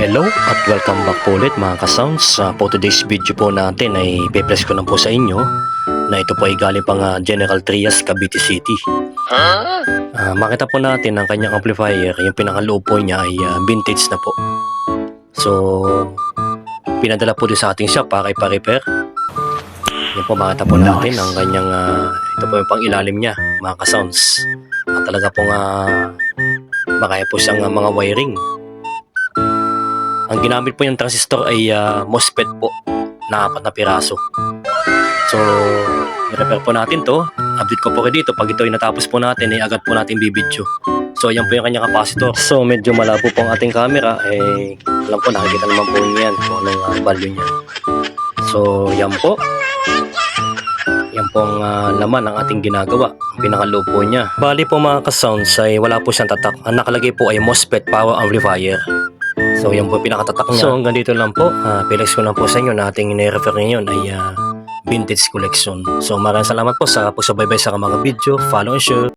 Hello at welcome back po ulit mga ka-sounds. For today's video po natin ay pe-press ko lang po sa inyo na ito po ay galing pang General Trias, Cavite City. Makita po natin ang kanyang amplifier, yung pinakaloob po niya ay vintage na po. So, pinadala po din sa ating shop para ipa-repair. Yan po, makita po natin ang kanyang, ito po yung pang ilalim niya mga ka-sounds. Talaga pong makaya po siyang mga wiring. Ang ginamit po yung transistor ay MOSFET po na 4 na piraso. So, i-repair po natin to. Update ko po kayo dito. Pag ito ay natapos po natin, ay agad po natin bibidyo. So, ayan po yung kanyang capacitor. So, medyo malabo po ang ating camera. Alam po, nakikita naman po niyan kung anong value niya. So, yan po. Yan po ang laman ng ating ginagawa. Ang pinakaloob po niya. Bali po mga ka-sounds ay wala po siyang tatak. Ang nakalagay po ay MOSFET power amplifier. So yan po pinakatatak niya. So hanggang dito lang po. Pilex ko lang po sa inyo na ating i-refer ngayon ay vintage collection. So maraming salamat po sa pagsubaybay sa mga video. Follow and share.